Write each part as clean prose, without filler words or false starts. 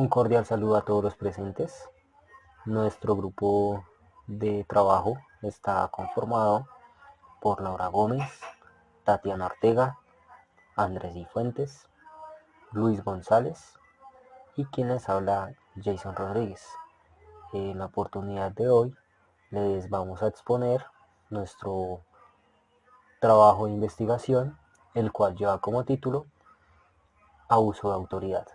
Un cordial saludo a todos los presentes. Nuestro grupo de trabajo está conformado por Laura Gómez, Tatiana Ortega, Andrés Cifuentes, Luis González y quien les habla, Jason Rodríguez. En la oportunidad de hoy les vamos a exponer nuestro trabajo de investigación, el cual lleva como título Abuso de autoridad.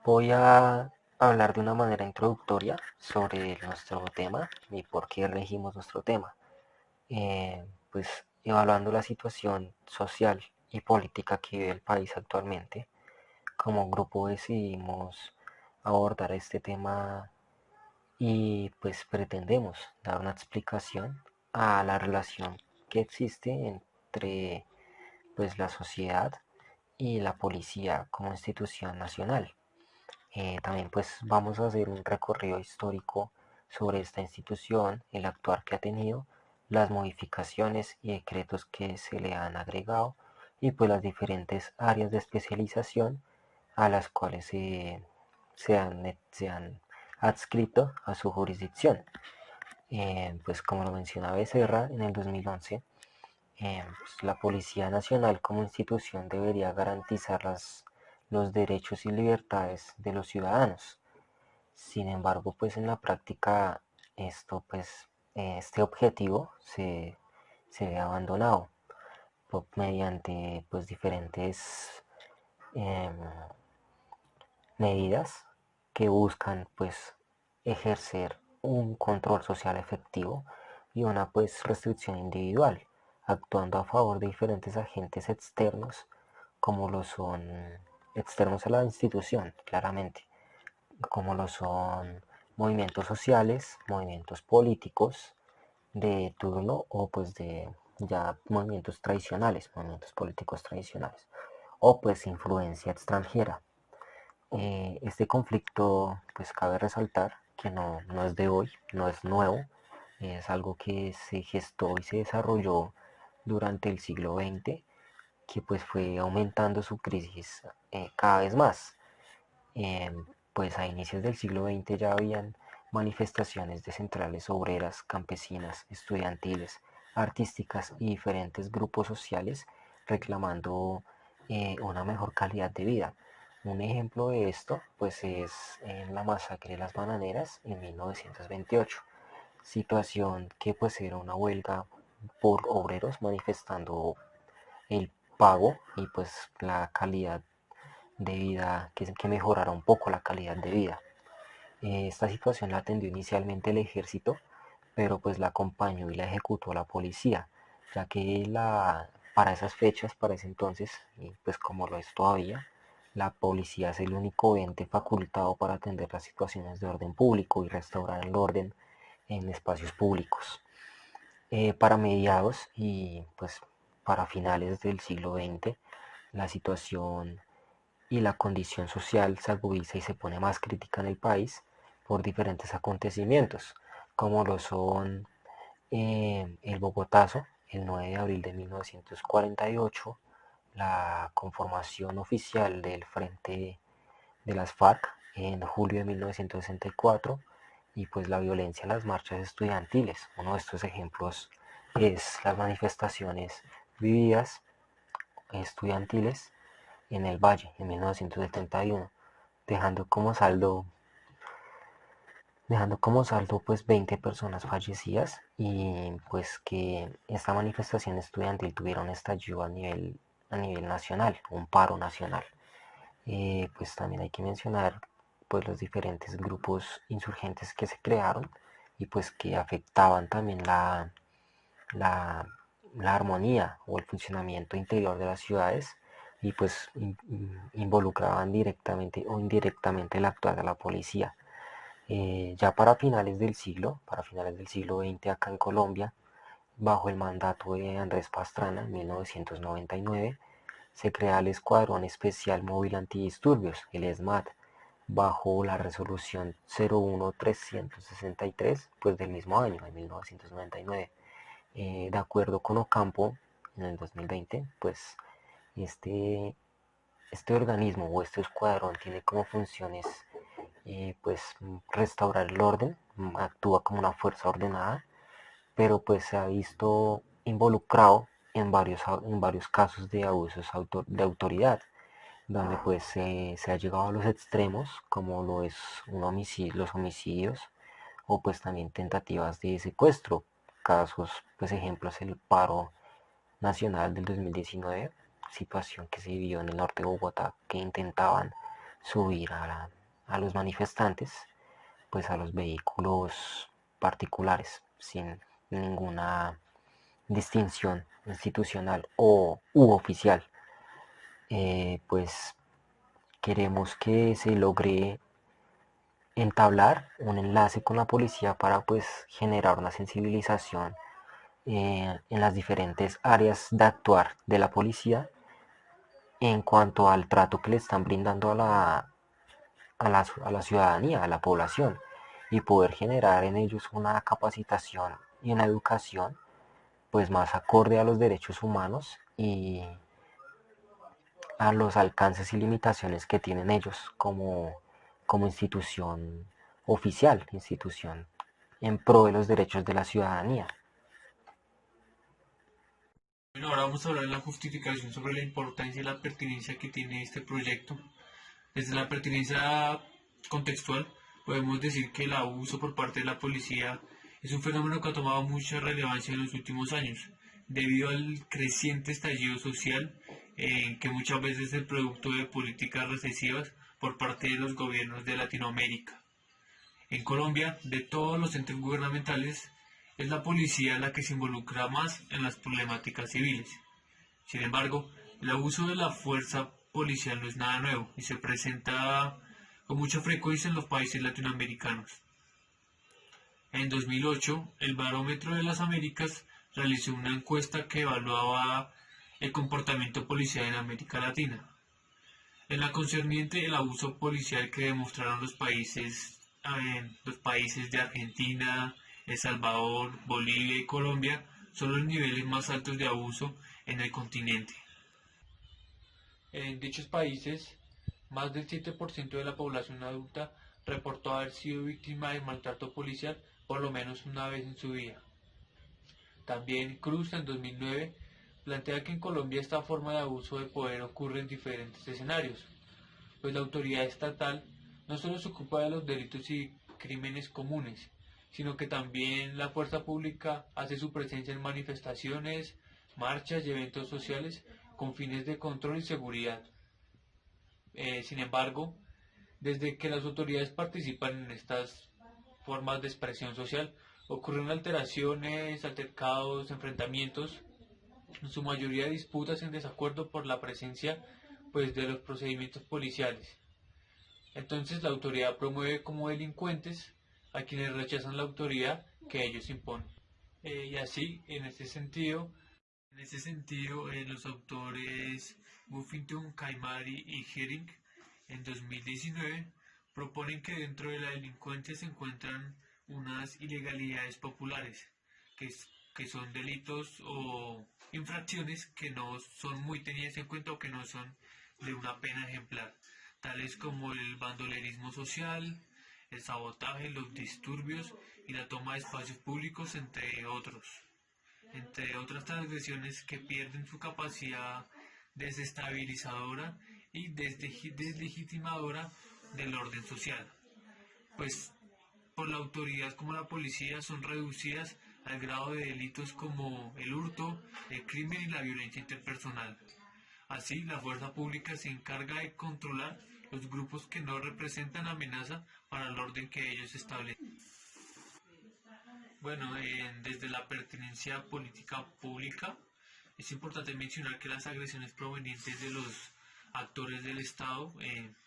Voy a hablar de una manera introductoria sobre nuestro tema y por qué elegimos nuestro tema. Pues evaluando la situación social y política que vive el país actualmente, como grupo decidimos abordar este tema y pues pretendemos dar una explicación a la relación que existe entre pues la sociedad y la policía como institución nacional. También pues vamos a hacer un recorrido histórico sobre esta institución, el actuar que ha tenido, las modificaciones y decretos que se le han agregado y pues las diferentes áreas de especialización a las cuales se han adscrito a su jurisdicción. Pues como lo menciona Becerra en el 2011, pues, la Policía Nacional como institución debería garantizar los derechos y libertades de los ciudadanos. Sin embargo, pues en la práctica este objetivo se ve abandonado mediante pues diferentes eh, medidas que buscan pues ejercer un control social efectivo y una pues restricción individual, actuando a favor de diferentes agentes externos como lo son externos a la institución, claramente, como lo son movimientos sociales, movimientos políticos de turno o pues de ya movimientos políticos tradicionales, o pues influencia extranjera. Este conflicto, pues cabe resaltar que no es de hoy, no es nuevo, es algo que se gestó y se desarrolló durante el siglo XX, que pues fue aumentando su crisis cada vez más. Eh, pues a inicios del siglo XX ya habían manifestaciones de centrales obreras, campesinas, estudiantiles, artísticas y diferentes grupos sociales reclamando una mejor calidad de vida. Un ejemplo de esto pues es en la masacre de las bananeras en 1928, situación que pues era una huelga por obreros manifestando el pago y pues la calidad de vida, que mejorara un poco la calidad de vida. Esta situación la atendió inicialmente el ejército, pero pues la acompañó y la ejecutó la policía, ya que para esas fechas, para ese entonces, y pues como lo es todavía, la policía es el único ente facultado para atender las situaciones de orden público y restaurar el orden en espacios públicos. Para mediados y pues para finales del siglo XX, la situación y la condición social se agudiza y se pone más crítica en el país por diferentes acontecimientos, como lo son el Bogotazo, el 9 de abril de 1948, la conformación oficial del Frente de las FARC en julio de 1964 y pues la violencia en las marchas estudiantiles. Uno de estos ejemplos es las manifestaciones vividas estudiantiles en el Valle en 1971, dejando como saldo pues 20 personas fallecidas y pues que esta manifestación estudiantil tuviera un estallido a nivel nacional, un paro nacional. Pues también hay que mencionar pues los diferentes grupos insurgentes que se crearon y pues que afectaban también la, la armonía o el funcionamiento interior de las ciudades y pues involucraban directamente o indirectamente el actuar de la policía. Ya para finales del siglo XX acá en Colombia, bajo el mandato de Andrés Pastrana en 1999, se crea el Escuadrón Especial Móvil Antidisturbios, el ESMAD, bajo la resolución 01363 pues del mismo año, de 1999. De acuerdo con Ocampo, en el 2020, pues este este organismo o este escuadrón tiene como funciones pues restaurar el orden, actúa como una fuerza ordenada, pero pues se ha visto involucrado en varios casos de abusos de autoridad, donde pues se ha llegado a los extremos, como lo es los homicidios o pues también tentativas de secuestro. Casos, pues ejemplos, el paro nacional del 2019, situación que se vivió en el norte de Bogotá, que intentaban subir a los manifestantes, pues a los vehículos particulares, sin ninguna distinción institucional o u oficial. Pues queremos que se logre entablar un enlace con la policía para pues generar una sensibilización en las diferentes áreas de actuar de la policía en cuanto al trato que le están brindando a la ciudadanía, a la población, y poder generar en ellos una capacitación y una educación pues más acorde a los derechos humanos y a los alcances y limitaciones que tienen ellos como institución oficial, institución en pro de los derechos de la ciudadanía. Bueno, ahora vamos a hablar de la justificación sobre la importancia y la pertinencia que tiene este proyecto. Desde la pertinencia contextual, podemos decir que el abuso por parte de la policía es un fenómeno que ha tomado mucha relevancia en los últimos años, debido al creciente estallido social, que muchas veces es el producto de políticas recesivas por parte de los gobiernos de Latinoamérica. En Colombia, de todos los entes gubernamentales, es la policía la que se involucra más en las problemáticas civiles. Sin embargo, el abuso de la fuerza policial no es nada nuevo y se presenta con mucha frecuencia en los países latinoamericanos. En 2008, el Barómetro de las Américas realizó una encuesta que evaluaba el comportamiento policial en América Latina. En la concerniente el abuso policial que demostraron los países de Argentina, El Salvador, Bolivia y Colombia son los niveles más altos de abuso en el continente. En dichos países, más del 7% de la población adulta reportó haber sido víctima de maltrato policial por lo menos una vez en su vida. También Cruz en 2009 plantea que en Colombia esta forma de abuso de poder ocurre en diferentes escenarios, pues la autoridad estatal no solo se ocupa de los delitos y crímenes comunes, sino que también la fuerza pública hace su presencia en manifestaciones, marchas y eventos sociales con fines de control y seguridad. Sin embargo, desde que las autoridades participan en estas formas de expresión social, ocurren alteraciones, altercados, enfrentamientos, en su mayoría disputas en desacuerdo por la presencia pues, de los procedimientos policiales. Entonces la autoridad promueve como delincuentes a quienes rechazan la autoridad que ellos imponen. Y así, en ese sentido, los autores Buffington, Caimari y Herring en 2019 proponen que dentro de la delincuencia se encuentran unas ilegalidades populares, que, que son delitos o infracciones que no son muy tenidas en cuenta o que no son de una pena ejemplar, tales como el bandolerismo social, el sabotaje, los disturbios y la toma de espacios públicos, entre otras transgresiones que pierden su capacidad desestabilizadora y deslegitimadora del orden social, pues por la autoridad como la policía son reducidas al grado de delitos como el hurto, el crimen y la violencia interpersonal. Así, la fuerza pública se encarga de controlar los grupos que no representan amenaza para el orden que ellos establecen. Bueno, desde la pertinencia política pública, es importante mencionar que las agresiones provenientes de los actores del Estado,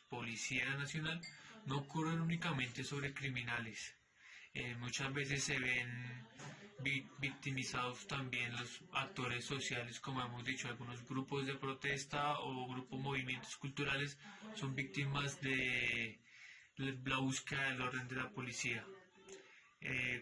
Policía Nacional, no ocurren únicamente sobre criminales. Muchas veces se ven victimizados también los actores sociales, como hemos dicho, algunos grupos de protesta o grupos movimientos culturales son víctimas de la búsqueda del orden de la policía.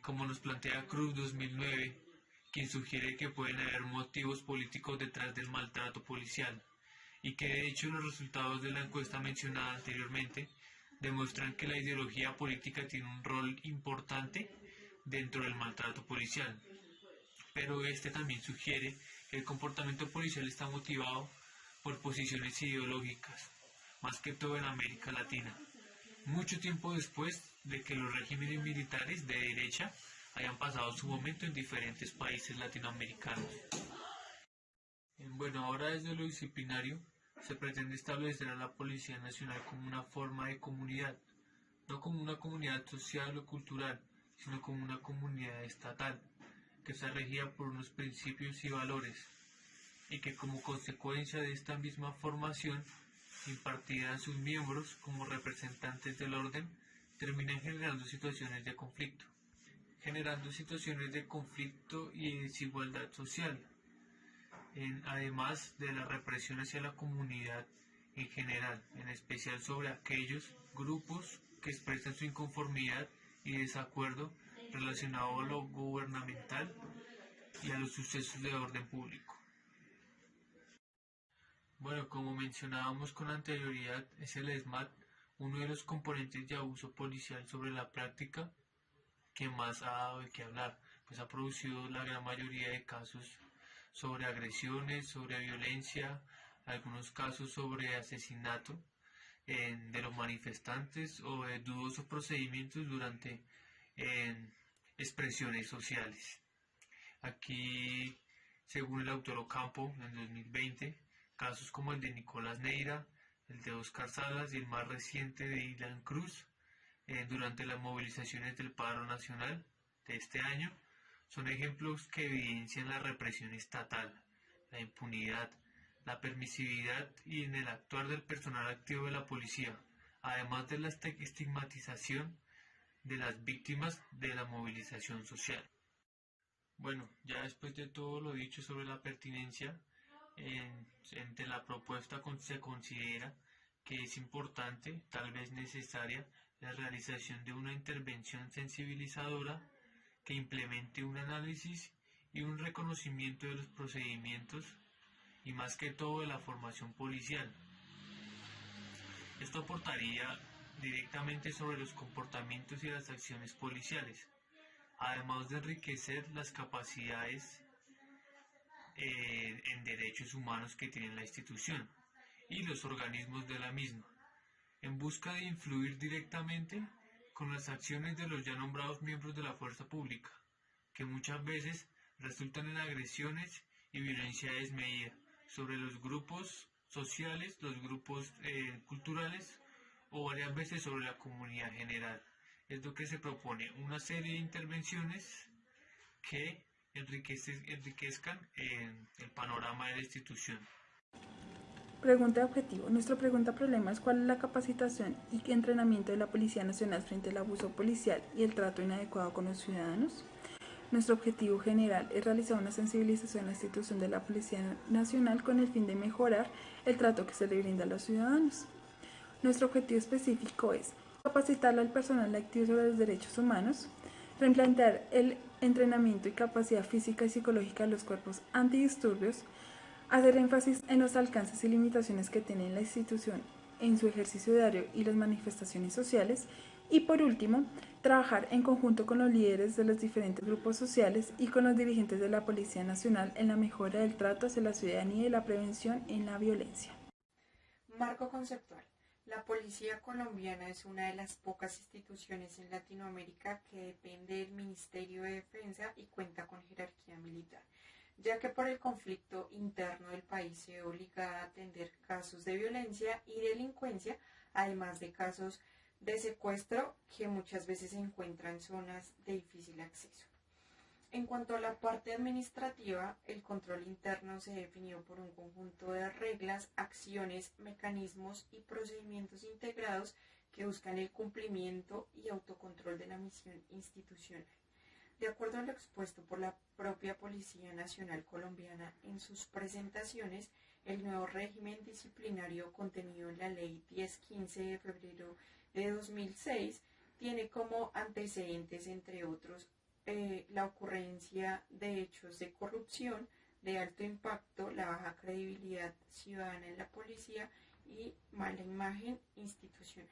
Como nos plantea Cruz 2009, quien sugiere que pueden haber motivos políticos detrás del maltrato policial y que de hecho los resultados de la encuesta mencionada anteriormente demuestran que la ideología política tiene un rol importante dentro del maltrato policial, pero este también sugiere que el comportamiento policial está motivado por posiciones ideológicas, más que todo en América Latina, mucho tiempo después de que los regímenes militares de derecha hayan pasado su momento en diferentes países latinoamericanos. Bueno, ahora desde lo disciplinario se pretende establecer a la Policía Nacional como una forma de comunidad, no como una comunidad social o cultural, sino como una comunidad estatal, que está regida por unos principios y valores, y que como consecuencia de esta misma formación impartida a sus miembros como representantes del orden, terminan generando situaciones de conflicto y desigualdad social, además de la represión hacia la comunidad en general, en especial sobre aquellos grupos que expresan su inconformidad y desacuerdo relacionado a lo gubernamental y a los sucesos de orden público. Bueno, como mencionábamos con anterioridad, es el ESMAD uno de los componentes de abuso policial sobre la práctica que más ha dado de qué hablar, pues ha producido la gran mayoría de casos sobre agresiones, sobre violencia, algunos casos sobre asesinato de los manifestantes o de dudosos procedimientos durante expresiones sociales. Aquí, según el autor Ocampo, en 2020, casos como el de Nicolás Neira, el de Oscar Salas y el más reciente de Ilan Cruz, durante las movilizaciones del paro nacional de este año, son ejemplos que evidencian la represión estatal, la impunidad, la permisividad y en el actuar del personal activo de la policía, además de la estigmatización de las víctimas de la movilización social. Bueno, ya después de todo lo dicho sobre la pertinencia, entre la propuesta se considera que es importante, tal vez necesaria, la realización de una intervención sensibilizadora que implemente un análisis y un reconocimiento de los procedimientos y más que todo de la formación policial. Esto aportaría directamente sobre los comportamientos y las acciones policiales, además de enriquecer las capacidades en derechos humanos que tiene la institución y los organismos de la misma, en busca de influir directamente con las acciones de los ya nombrados miembros de la fuerza pública, que muchas veces resultan en agresiones y violencia desmedida sobre los grupos sociales, los grupos culturales o varias veces sobre la comunidad general. Es lo que se propone, una serie de intervenciones que enriquezcan el panorama de la institución. Pregunta de objetivo. Nuestra pregunta problema es cuál es la capacitación y entrenamiento de la Policía Nacional frente al abuso policial y el trato inadecuado con los ciudadanos. Nuestro objetivo general es realizar una sensibilización a la institución de la Policía Nacional con el fin de mejorar el trato que se le brinda a los ciudadanos. Nuestro objetivo específico es capacitar al personal activo sobre los derechos humanos, replantear el entrenamiento y capacidad física y psicológica de los cuerpos antidisturbios, hacer énfasis en los alcances y limitaciones que tiene la institución en su ejercicio diario y las manifestaciones sociales, y por último, trabajar en conjunto con los líderes de los diferentes grupos sociales y con los dirigentes de la Policía Nacional en la mejora del trato hacia la ciudadanía y la prevención en la violencia. Marco conceptual. La Policía Colombiana es una de las pocas instituciones en Latinoamérica que depende del Ministerio de Defensa y cuenta con jerarquía militar, ya que por el conflicto interno del país se ve obligada a atender casos de violencia y delincuencia, además de casos de secuestro que muchas veces se encuentran en zonas de difícil acceso. En cuanto a la parte administrativa, el control interno se definió por un conjunto de reglas, acciones, mecanismos y procedimientos integrados que buscan el cumplimiento y autocontrol de la misión institucional. De acuerdo a lo expuesto por la propia Policía Nacional Colombiana en sus presentaciones, el nuevo régimen disciplinario contenido en la Ley 1015 de febrero de 2006 tiene como antecedentes, entre otros, la ocurrencia de hechos de corrupción, de alto impacto, la baja credibilidad ciudadana en la policía y mala imagen institucional.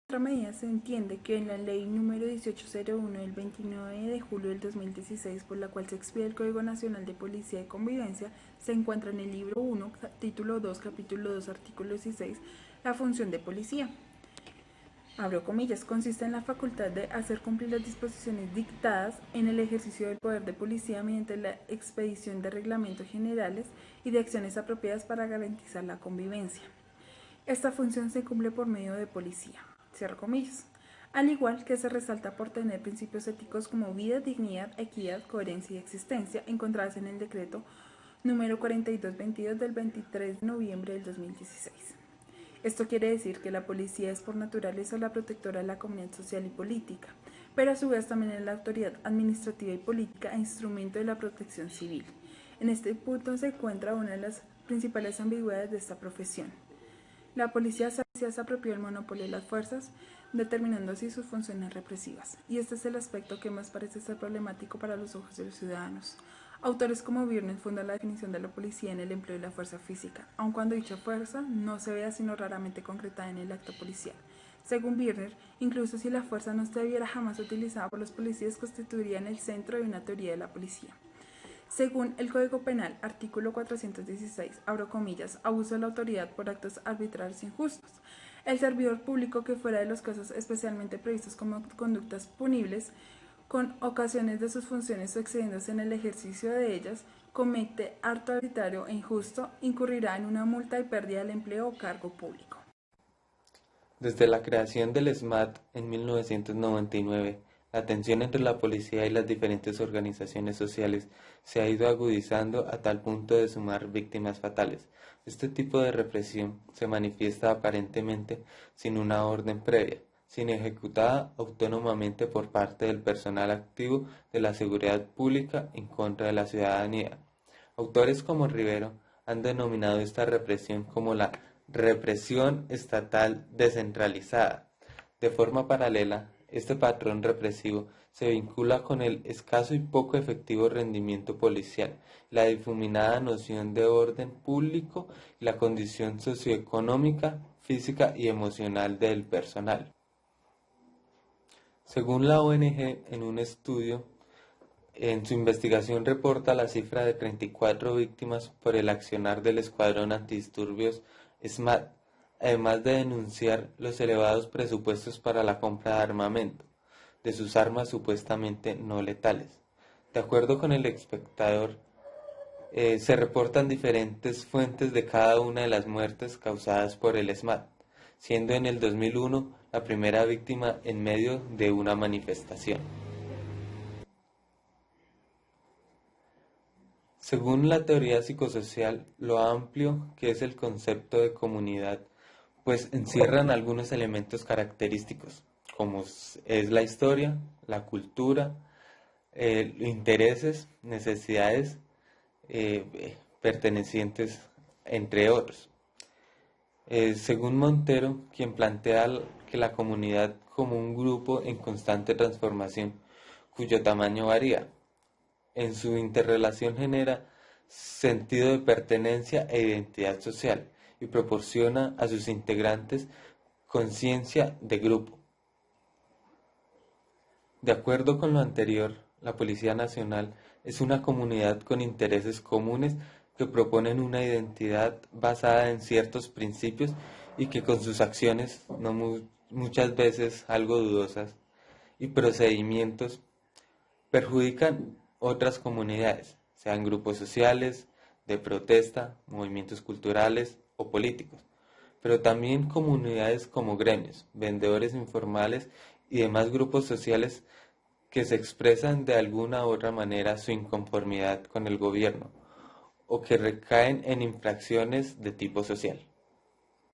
Otra medida se entiende que en la Ley número 1801 del 29 de julio del 2016, por la cual se expide el Código Nacional de Policía y Convivencia, se encuentra en el libro 1, título 2, capítulo 2, artículo 16, la función de policía. Abro comillas, consiste en la facultad de hacer cumplir las disposiciones dictadas en el ejercicio del poder de policía mediante la expedición de reglamentos generales y de acciones apropiadas para garantizar la convivencia. Esta función se cumple por medio de policía. Cierro comillas. Al igual que se resalta por tener principios éticos como vida, dignidad, equidad, coherencia y existencia, encontradas en el decreto número 4222 del 23 de noviembre del 2016. Esto quiere decir que la policía es por naturaleza la protectora de la comunidad social y política, pero a su vez también es la autoridad administrativa y política e instrumento de la protección civil. En este punto se encuentra una de las principales ambigüedades de esta profesión. La policía se apropió del monopolio de las fuerzas, determinando así sus funciones represivas, y este es el aspecto que más parece ser problemático para los ojos de los ciudadanos. Autores como Birner fundan la definición de la policía en el empleo de la fuerza física, aun cuando dicha fuerza no se vea sino raramente concretada en el acto policial. Según Birner, incluso si la fuerza no estuviera jamás utilizada por los policías, constituiría en el centro de una teoría de la policía. Según el Código Penal, artículo 416, abro comillas, abuso de la autoridad por actos arbitrarios e injustos. El servidor público que fuera de los casos especialmente previstos como conductas punibles, con ocasiones de sus funciones o excediéndose en el ejercicio de ellas, comete acto arbitrario e injusto, incurrirá en una multa y pérdida del empleo o cargo público. Desde la creación del SMAT en 1999, la tensión entre la policía y las diferentes organizaciones sociales se ha ido agudizando a tal punto de sumar víctimas fatales. Este tipo de represión se manifiesta aparentemente sin una orden previa, sin ejecutada autónomamente por parte del personal activo de la seguridad pública en contra de la ciudadanía. Autores como Rivero han denominado esta represión como la represión estatal descentralizada. De forma paralela, este patrón represivo se vincula con el escaso y poco efectivo rendimiento policial, la difuminada noción de orden público y la condición socioeconómica, física y emocional del personal. Según la ONG, en un estudio, en su investigación reporta la cifra de 34 víctimas por el accionar del Escuadrón Antidisturbios SMAT, además de denunciar los elevados presupuestos para la compra de armamento, de sus armas supuestamente no letales. De acuerdo con El Espectador, se reportan diferentes fuentes de cada una de las muertes causadas por el SMAT, siendo en el 2001 la primera víctima en medio de una manifestación. Según la teoría psicosocial, lo amplio que es el concepto de comunidad, pues encierran algunos elementos característicos, como es la historia, la cultura, intereses, necesidades pertenecientes, entre otros. Según Montero, quien plantea que la comunidad como un grupo en constante transformación, cuyo tamaño varía, en su interrelación genera sentido de pertenencia e identidad social y proporciona a sus integrantes conciencia de grupo. De acuerdo con lo anterior, la Policía Nacional es una comunidad con intereses comunes que proponen una identidad basada en ciertos principios y que con sus acciones, muchas veces algo dudosas, y procedimientos perjudican otras comunidades, sean grupos sociales, de protesta, movimientos culturales o políticos, pero también comunidades como gremios, vendedores informales y demás grupos sociales que se expresan de alguna u otra manera su inconformidad con el gobierno o que recaen en infracciones de tipo social.